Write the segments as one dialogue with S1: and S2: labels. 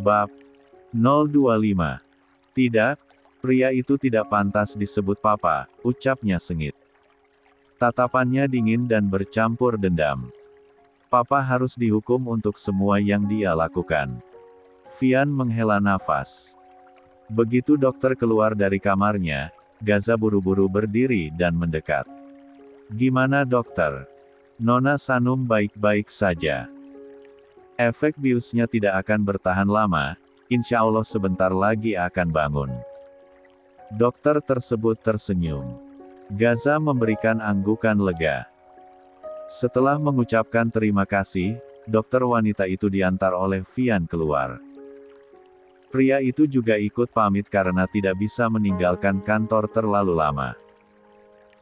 S1: Bab 025. Tidak, pria itu tidak pantas disebut papa, ucapnya sengit. Tatapannya dingin dan bercampur dendam. Papa harus dihukum untuk semua yang dia lakukan. Vian menghela nafas. Begitu dokter keluar dari kamarnya, Gaza buru-buru berdiri dan mendekat. Gimana dokter? Nona Sanum baik-baik saja. Efek biusnya tidak akan bertahan lama, insya Allah sebentar lagi akan bangun. Dokter tersebut tersenyum. Gaza memberikan anggukan lega. Setelah mengucapkan terima kasih, dokter wanita itu diantar oleh Vian keluar. Pria itu juga ikut pamit karena tidak bisa meninggalkan kantor terlalu lama.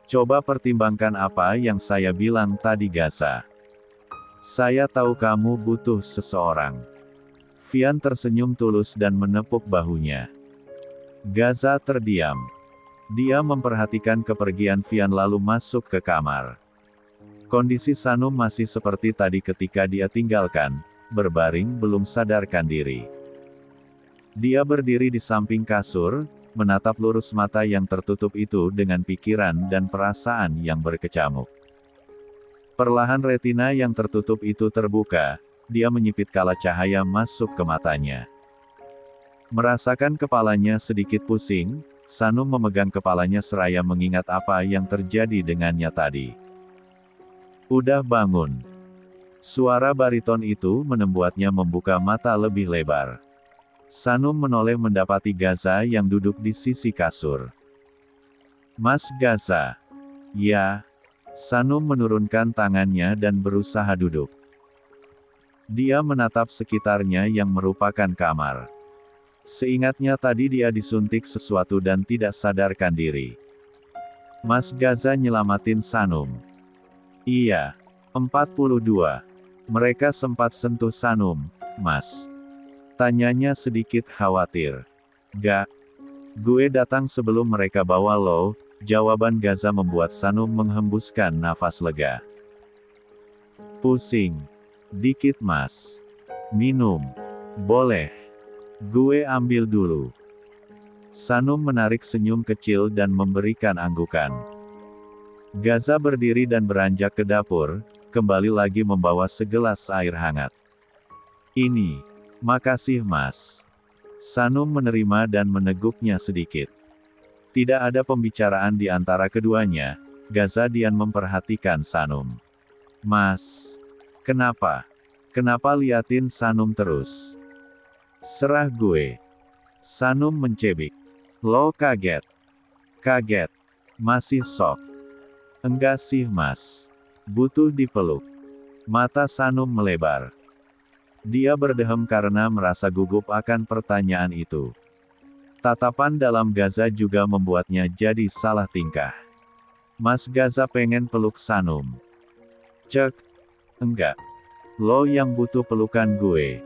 S1: Coba pertimbangkan apa yang saya bilang tadi Gaza. Saya tahu kamu butuh seseorang. Vian tersenyum tulus dan menepuk bahunya. Gaza terdiam. Dia memperhatikan kepergian Vian lalu masuk ke kamar. Kondisi Sanum masih seperti tadi ketika dia tinggalkan, berbaring belum sadarkan diri. Dia berdiri di samping kasur, menatap lurus mata yang tertutup itu dengan pikiran dan perasaan yang berkecamuk. Perlahan retina yang tertutup itu terbuka, dia menyipit kala cahaya masuk ke matanya. Merasakan kepalanya sedikit pusing, Sanum memegang kepalanya seraya mengingat apa yang terjadi dengannya tadi. Udah bangun. Suara bariton itu membuatnya membuka mata lebih lebar. Sanum menoleh mendapati Gaza yang duduk di sisi kasur. Mas Gaza. Ya. Sanum menurunkan tangannya dan berusaha duduk. Dia menatap sekitarnya yang merupakan kamar. Seingatnya tadi dia disuntik sesuatu dan tidak sadarkan diri. Mas Gaza nyelamatin Sanum. Iya. 42. Mereka sempat sentuh Sanum, Mas. Tanyanya sedikit khawatir. Gak. Gue datang sebelum mereka bawa lo, jawaban Gaza membuat Sanum menghembuskan nafas lega. Pusing. Dikit mas. Minum. Boleh. Gue ambil dulu. Sanum menarik senyum kecil dan memberikan anggukan. Gaza berdiri dan beranjak ke dapur, kembali lagi membawa segelas air hangat. Ini. Makasih mas. Sanum menerima dan meneguknya sedikit. Tidak ada pembicaraan di antara keduanya, Gaza diam memperhatikan Sanum. Mas. Kenapa? Kenapa liatin Sanum terus? Serah gue. Sanum mencebik. Lo kaget? Kaget. Masih sok. Enggak sih mas. Butuh dipeluk. Mata Sanum melebar. Dia berdehem karena merasa gugup akan pertanyaan itu. Tatapan dalam Gaza juga membuatnya jadi salah tingkah. Mas Gaza pengen peluk Sanum. Cek. Enggak. Lo yang butuh pelukan gue.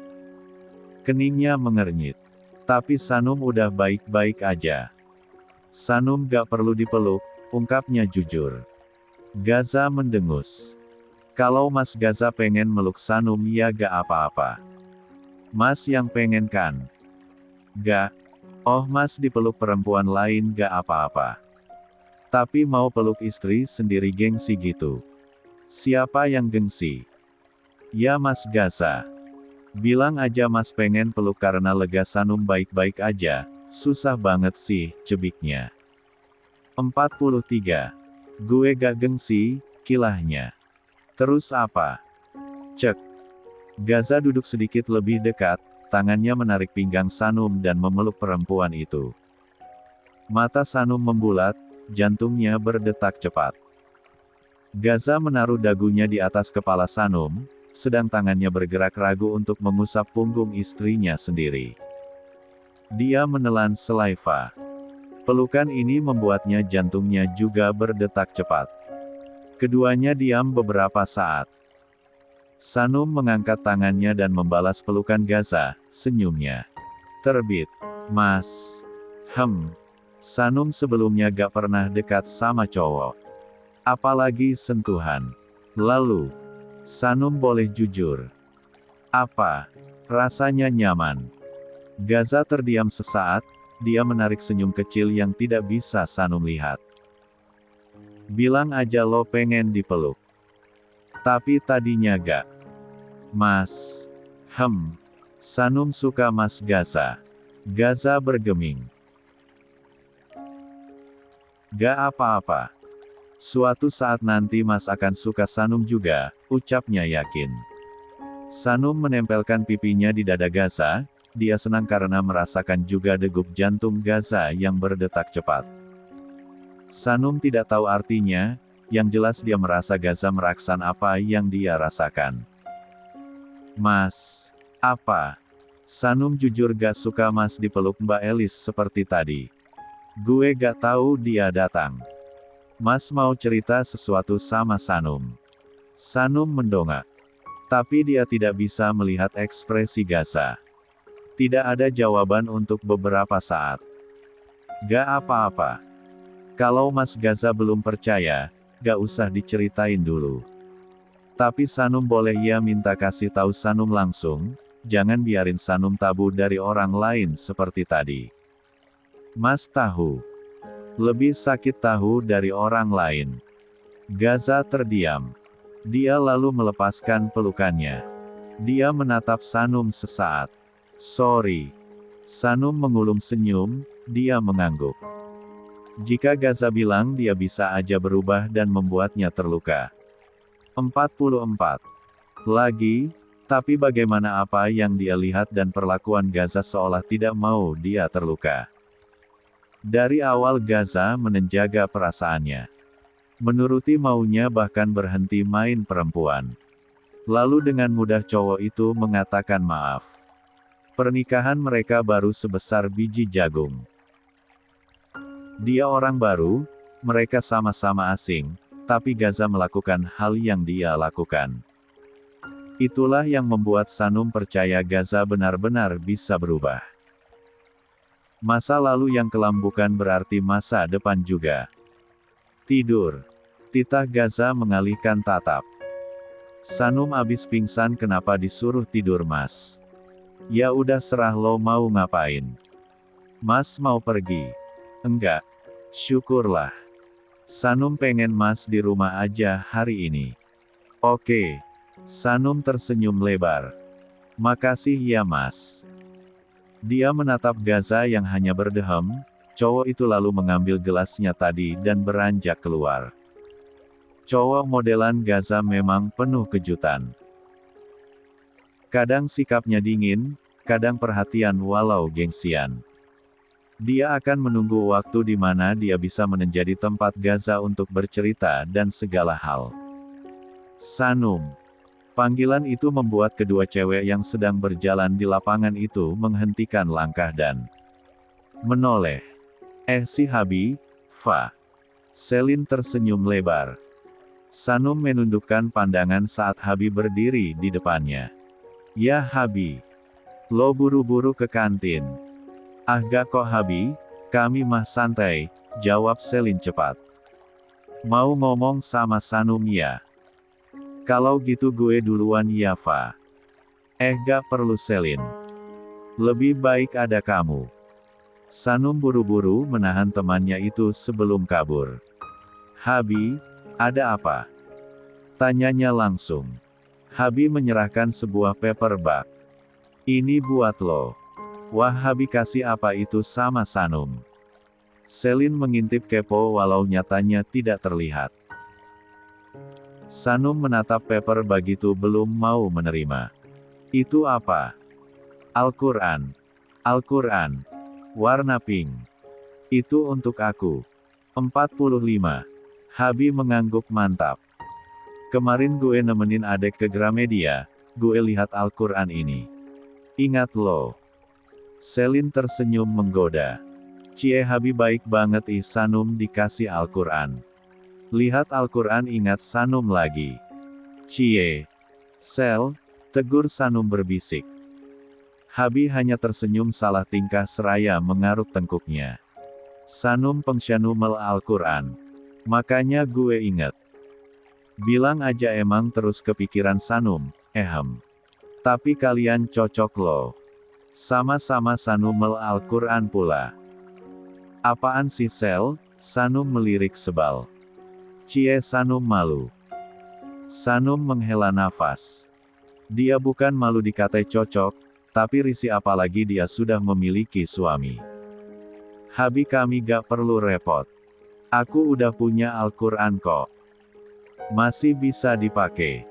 S1: Keningnya mengernyit. Tapi Sanum udah baik-baik aja. Sanum gak perlu dipeluk, ungkapnya jujur. Gaza mendengus. Kalau Mas Gaza pengen meluk Sanum ya gak apa-apa. Mas yang pengen kan? Gak. Oh mas dipeluk perempuan lain gak apa-apa. Tapi mau peluk istri sendiri gengsi gitu. Siapa yang gengsi? Ya mas Gaza. Bilang aja mas pengen peluk karena lega Sanum baik-baik aja, susah banget sih, cebiknya. 43. Gue gak gengsi, kilahnya. Terus apa? Cek. Gaza duduk sedikit lebih dekat, tangannya menarik pinggang Sanum dan memeluk perempuan itu. Mata Sanum membulat, jantungnya berdetak cepat. Gaza menaruh dagunya di atas kepala Sanum, sedang tangannya bergerak ragu untuk mengusap punggung istrinya sendiri. Dia menelan selaiva. Pelukan ini membuatnya jantungnya juga berdetak cepat. Keduanya diam beberapa saat. Sanum mengangkat tangannya dan membalas pelukan Gaza, senyumnya. Terbit. Mas. Sanum sebelumnya gak pernah dekat sama cowok. Apalagi sentuhan. Lalu. Sanum boleh jujur. Apa? Rasanya nyaman. Gaza terdiam sesaat, dia menarik senyum kecil yang tidak bisa Sanum lihat. Bilang aja lo pengen dipeluk. Tapi tadinya gak. Mas. Sanum suka Mas Gaza. Gaza bergeming. Gak apa-apa. Suatu saat nanti Mas akan suka Sanum juga, ucapnya yakin. Sanum menempelkan pipinya di dada Gaza, dia senang karena merasakan juga degup jantung Gaza yang berdetak cepat. Sanum tidak tahu artinya, yang jelas dia merasa Gaza meraksan apa yang dia rasakan. Mas, apa? Sanum jujur gak suka Mas dipeluk Mbak Elis seperti tadi. Gue gak tahu dia datang. Mas mau cerita sesuatu sama Sanum. Sanum mendongak. Tapi dia tidak bisa melihat ekspresi Gaza. Tidak ada jawaban untuk beberapa saat. Gak apa-apa. Kalau Mas Gaza belum percaya, gak usah diceritain dulu. Tapi Sanum boleh ya minta kasih tahu Sanum langsung, jangan biarin Sanum tabu dari orang lain seperti tadi. Mas tahu. Lebih sakit tahu dari orang lain. Gaza terdiam. Dia lalu melepaskan pelukannya. Dia menatap Sanum sesaat. Sorry. Sanum mengulum senyum, dia mengangguk. Jika Gaza bilang dia bisa aja berubah dan membuatnya terluka. 44. Lagi, tapi bagaimana apa yang dia lihat dan perlakuan Gaza seolah tidak mau dia terluka. Dari awal Gaza menjaga perasaannya. Menuruti maunya bahkan berhenti main perempuan. Lalu dengan mudah cowok itu mengatakan maaf. Pernikahan mereka baru sebesar biji jagung. Dia orang baru, mereka sama-sama asing, tapi Gaza melakukan hal yang dia lakukan. Itulah yang membuat Sanum percaya Gaza benar-benar bisa berubah. Masa lalu yang kelam bukan berarti masa depan juga. Tidur. Titah Gaza mengalihkan tatap. Sanum abis pingsan kenapa disuruh tidur Mas? Ya udah serah lo mau ngapain. Mas mau pergi? Enggak. Syukurlah. Sanum pengen Mas di rumah aja hari ini. Oke. Sanum tersenyum lebar. Makasih ya Mas. Dia menatap Gaza yang hanya berdehem, cowok itu lalu mengambil gelasnya tadi dan beranjak keluar. Cowok modelan Gaza memang penuh kejutan. Kadang sikapnya dingin, kadang perhatian walau gengsian. Dia akan menunggu waktu di mana dia bisa menjadi tempat Gaza untuk bercerita dan segala hal. Sanum. Panggilan itu membuat kedua cewek yang sedang berjalan di lapangan itu menghentikan langkah dan menoleh. Si Habi, Fa. Selin tersenyum lebar. Sanum menundukkan pandangan saat Habi berdiri di depannya. Ya Habi. Lo buru-buru ke kantin. Ah gak kok Habi, kami mah santai, jawab Selin cepat. Mau ngomong sama Sanum ya? Kalau gitu gue duluan ya Fa. Gak perlu Selin. Lebih baik ada kamu. Sanum buru-buru menahan temannya itu sebelum kabur. Habi, ada apa? Tanyanya langsung. Habi menyerahkan sebuah paper bag. Ini buat lo. Wah Habi kasih apa itu sama Sanum? Selin mengintip kepo walau nyatanya tidak terlihat. Sanum menatap paper begitu belum mau menerima. Itu apa? Al-Quran. Al-Quran. Warna pink. Itu untuk aku. 45. Habi mengangguk mantap. Kemarin gue nemenin adek ke Gramedia, gue lihat Al-Quran ini. Ingat lo. Selin tersenyum menggoda. Cie Habi baik banget Sanum dikasih Al-Quran. Lihat Al-Quran ingat Sanum lagi. Cie. Sel, tegur Sanum berbisik. Habi hanya tersenyum salah tingkah seraya mengaruk tengkuknya. Sanum pengsyanu Al-Quran. Makanya gue inget. Bilang aja emang terus kepikiran Sanum, Tapi kalian cocok loh. Sama-sama Sanum Al-Quran pula. Apaan sih Sel? Sanum melirik sebal. Cie Sanum malu. Sanum menghela nafas. Dia bukan malu dikatai cocok, tapi risih apalagi dia sudah memiliki suami. Habi kami gak perlu repot. Aku udah punya Al-Quran kok. Masih bisa dipakai.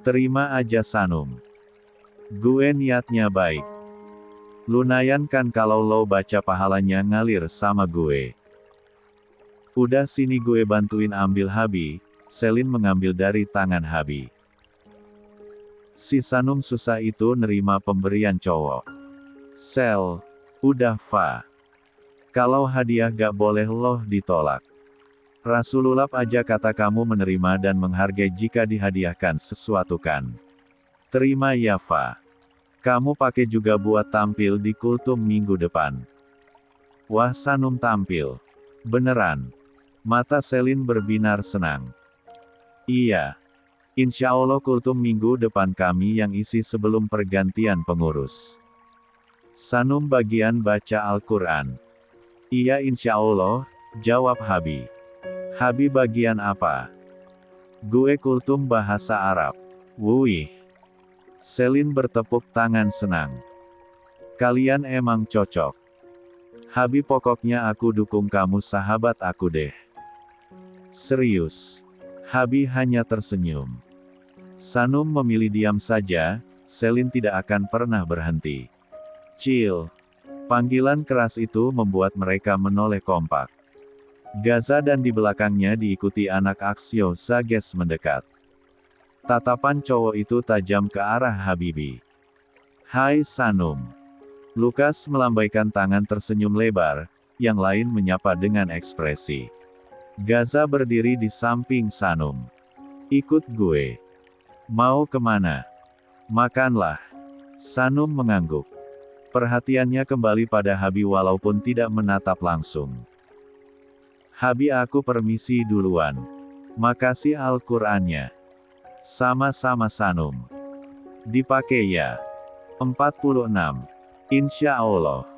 S1: Terima aja Sanum. Gue niatnya baik. Lumayan kan kalau lo baca pahalanya ngalir sama gue. Udah sini gue bantuin ambil Habi. Selin mengambil dari tangan Habi. Si Sanum susah itu nerima pemberian cowok. Sel, udah Fa. Kalau hadiah gak boleh loh ditolak. Rasulullah aja kata kamu menerima dan menghargai jika dihadiahkan sesuatu kan. Terima ya Fa. Kamu pakai juga buat tampil di kultum minggu depan. Wah Sanum tampil. Beneran. Mata Selin berbinar senang. Iya. Insya Allah kultum minggu depan kami yang isi sebelum pergantian pengurus. Sanum bagian baca Al-Quran. Iya insya Allah, jawab Habi. Habi bagian apa? Gue kultum bahasa Arab. Wuih. Selin bertepuk tangan senang. Kalian emang cocok. Habi pokoknya aku dukung kamu sahabat aku deh. Serius. Habi hanya tersenyum. Sanum memilih diam saja, Selin tidak akan pernah berhenti. Cil. Panggilan keras itu membuat mereka menoleh kompak. Gaza dan di belakangnya diikuti anak Aksio Zages mendekat. Tatapan cowok itu tajam ke arah Habibi. Hai Sanum. Lukas melambaikan tangan tersenyum lebar, yang lain menyapa dengan ekspresi. Gaza berdiri di samping Sanum. Ikut gue. Mau kemana? Makanlah. Sanum mengangguk. Perhatiannya kembali pada Habi walaupun tidak menatap langsung. Habi aku permisi duluan. Makasih Al-Qur'annya. Sama-sama Sanum. Dipakai ya. 46. Insya Allah.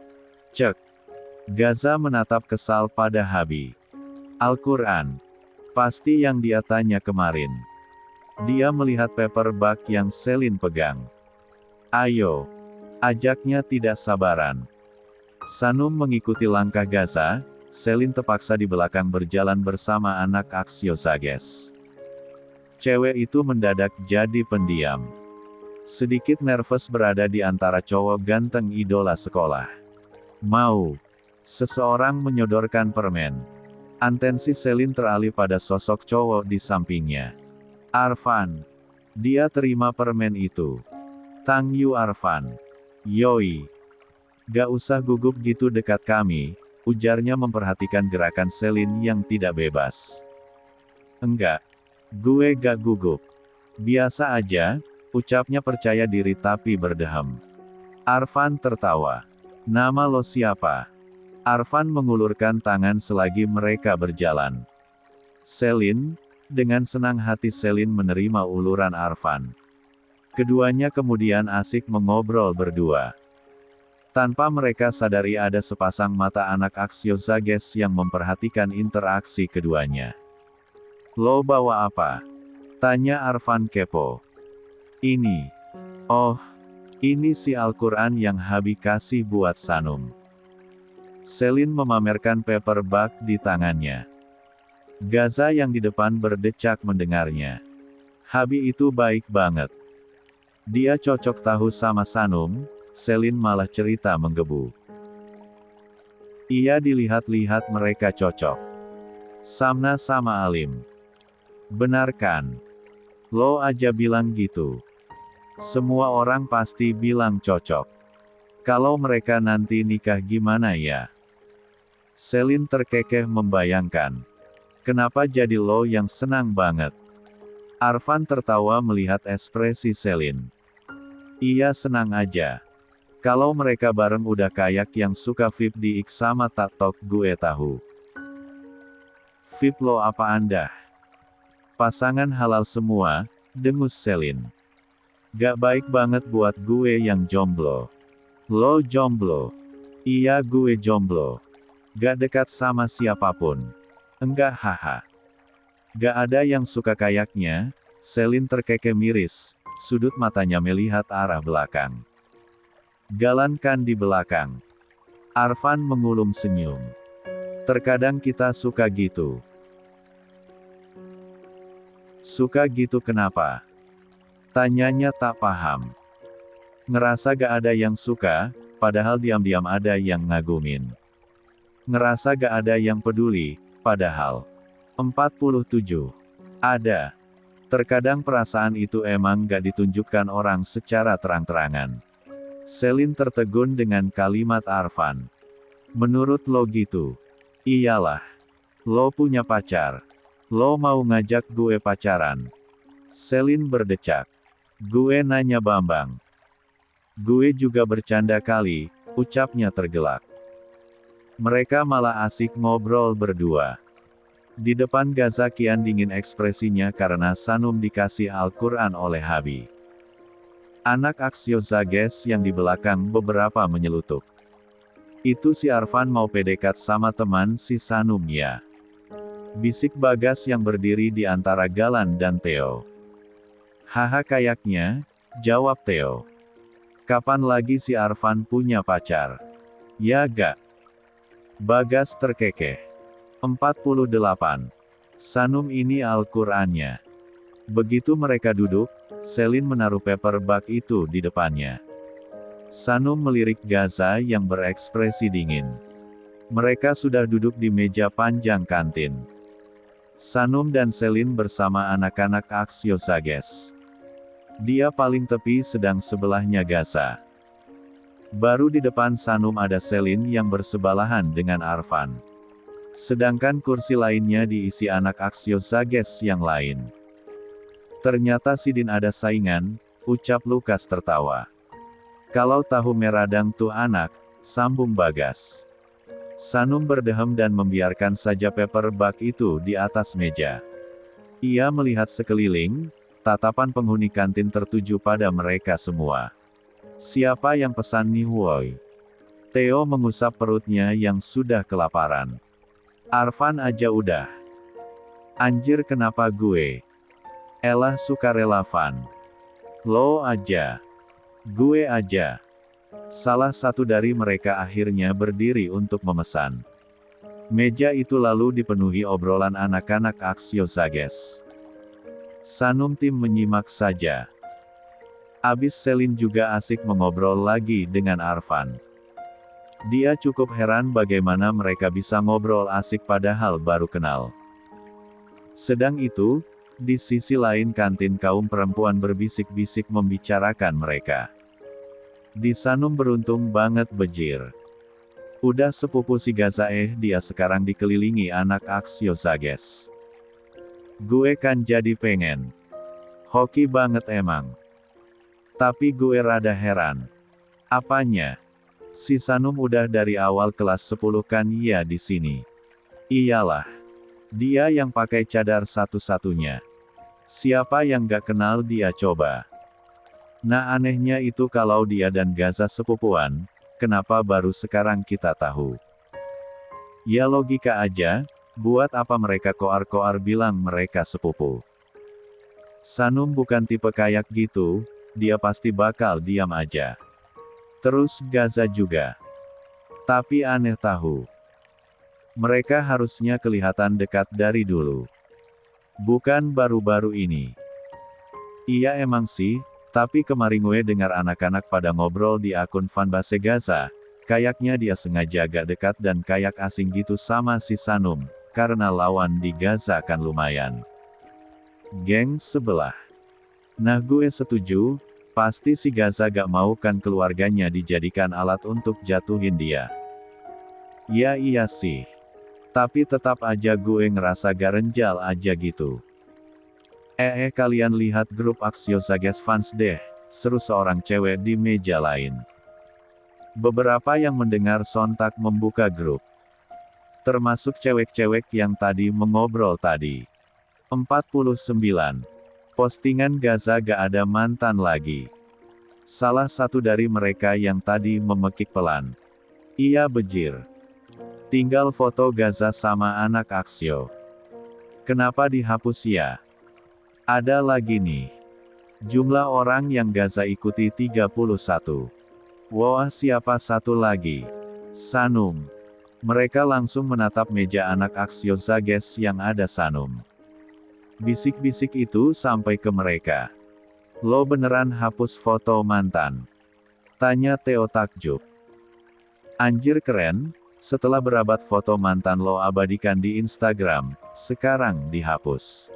S1: Cek. Gaza menatap kesal pada Habi. Al-Quran. Pasti yang dia tanya kemarin. Dia melihat paperback yang Selin pegang. Ayo. Ajaknya tidak sabaran. Sanum mengikuti langkah Gaza, Selin terpaksa di belakang berjalan bersama anak Aksio Zages. Cewek itu mendadak jadi pendiam. Sedikit nervous berada di antara cowok ganteng idola sekolah. Mau. Seseorang menyodorkan permen. Atensi Selin teralih pada sosok cowok di sampingnya. Arfan. Dia terima permen itu. Tang Yu Arfan. Yoi. Gak usah gugup gitu dekat kami, ujarnya memperhatikan gerakan Selin yang tidak bebas. Enggak. Gue gak gugup. Biasa aja, ucapnya percaya diri tapi berdeham. Arfan tertawa. Nama lo siapa? Arfan mengulurkan tangan selagi mereka berjalan. Selin, dengan senang hati Selin menerima uluran Arfan. Keduanya kemudian asik mengobrol berdua. Tanpa mereka sadari ada sepasang mata anak Aksio Zages yang memperhatikan interaksi keduanya. Lo bawa apa? Tanya Arfan kepo. Ini. Oh. Ini si Al-Quran yang Habi kasih buat Sanum. Selin memamerkan paperback di tangannya. Gaza yang di depan berdecak mendengarnya. Habi itu baik banget. Dia cocok tahu sama Sanum, Selin malah cerita menggebu. Ia dilihat-lihat mereka cocok. Samna sama Alim. Benar kan? Lo aja bilang gitu. Semua orang pasti bilang cocok. Kalau mereka nanti nikah gimana ya? Selin terkekeh membayangkan. Kenapa jadi lo yang senang banget? Arfan tertawa melihat ekspresi Selin. Iya senang aja. Kalau mereka bareng udah kayak yang suka VIP di X sama TikTok gue tahu. VIP lo apa anda? Pasangan halal semua, dengus Selin. Gak baik banget buat gue yang jomblo. Lo jomblo? Iya gue jomblo. Gak dekat sama siapapun. Enggak haha. Gak ada yang suka kayaknya. Selin terkekeh miris, sudut matanya melihat arah belakang. Galan kan di belakang. Arfan mengulum senyum. Terkadang kita suka gitu. Suka gitu kenapa? Tanyanya tak paham. Ngerasa gak ada yang suka, padahal diam-diam ada yang ngagumin. Ngerasa gak ada yang peduli, padahal. 47. Ada. Terkadang perasaan itu emang gak ditunjukkan orang secara terang-terangan. Selin tertegun dengan kalimat Arfan. Menurut lo gitu? Iyalah. Lo punya pacar. Lo mau ngajak gue pacaran? Selin berdecak. Gue nanya Bambang. Gue juga bercanda kali, ucapnya tergelak. Mereka malah asik ngobrol berdua. Di depan Gaza kian dingin ekspresinya karena Sanum dikasih Al-Quran oleh Habi. Anak Aksio Zages yang di belakang beberapa menyelutuk. Itu si Arfan mau PDKT sama teman si Sanum ya? Bisik Bagas yang berdiri di antara Galan dan Theo. Haha kayaknya, jawab Theo. Kapan lagi si Arfan punya pacar? Ya gak? Bagas terkekeh. 48. Sanum ini Al-Qur'annya. Begitu mereka duduk, Selin menaruh paperback itu di depannya. Sanum melirik Gaza yang berekspresi dingin. Mereka sudah duduk di meja panjang kantin. Sanum dan Selin bersama anak-anak Aksio Zages. Dia paling tepi sedang sebelahnya Gaza. Baru di depan Sanum ada Selin yang bersebelahan dengan Arfan. Sedangkan kursi lainnya diisi anak Aksio Zages yang lain. Ternyata Sidin ada saingan, ucap Lukas tertawa. Kalau tahu meradang tuh anak, sambung Bagas. Sanum berdehem dan membiarkan saja paperback itu di atas meja. Ia melihat sekeliling, tatapan penghuni kantin tertuju pada mereka semua. Siapa yang pesan nih woi? Theo mengusap perutnya yang sudah kelaparan. Arfan aja udah. Anjir kenapa gue? Elah sukarela Van. Lo aja. Gue aja. Salah satu dari mereka akhirnya berdiri untuk memesan. Meja itu lalu dipenuhi obrolan anak-anak Aksio Zages. Sanum tim menyimak saja. Abis Selin juga asik mengobrol lagi dengan Arfan. Dia cukup heran bagaimana mereka bisa ngobrol asik padahal baru kenal. Sedang itu, di sisi lain kantin kaum perempuan berbisik-bisik membicarakan mereka. Di Sanum beruntung banget bejir. Udah sepupu si Gaza dia sekarang dikelilingi anak Aksio Zages. Gue kan jadi pengen. Hoki banget emang. Tapi gue rada heran. Apanya? Si Sanum udah dari awal kelas 10 kan ya di sini. Iyalah. Dia yang pakai cadar satu-satunya. Siapa yang gak kenal dia coba? Nah anehnya itu kalau dia dan Gaza sepupuan, kenapa baru sekarang kita tahu? Ya logika aja. Buat apa mereka koar-koar bilang mereka sepupu? Sanum bukan tipe kayak gitu, dia pasti bakal diam aja. Terus Gaza juga. Tapi aneh tahu. Mereka harusnya kelihatan dekat dari dulu. Bukan baru-baru ini. Iya emang sih, tapi kemarin gue dengar anak-anak pada ngobrol di akun fanbase Gaza. Kayaknya dia sengaja agak dekat dan kayak asing gitu sama si Sanum. Karena lawan di Gaza kan lumayan. Geng sebelah. Nah gue setuju, pasti si Gaza gak mau kan keluarganya dijadikan alat untuk jatuhin dia. Ya iya sih. Tapi tetap aja gue ngerasa garenjal aja gitu. Kalian lihat grup Aksio Zages fans deh, seru seorang cewek di meja lain. Beberapa yang mendengar sontak membuka grup. Termasuk cewek-cewek yang tadi mengobrol tadi. 49. Postingan Gaza gak ada mantan lagi. Salah satu dari mereka yang tadi memekik pelan. Ia bejir. Tinggal foto Gaza sama anak Aksyo. Kenapa dihapus ya? Ada lagi nih. Jumlah orang yang Gaza ikuti 31. Wah, siapa satu lagi? Sanum. Mereka langsung menatap meja anak Aksyo Zages yang ada Sanum. Bisik-bisik itu sampai ke mereka. Lo beneran hapus foto mantan? Tanya Theo takjub. Anjir keren, setelah berabad foto mantan lo abadikan di Instagram, sekarang dihapus.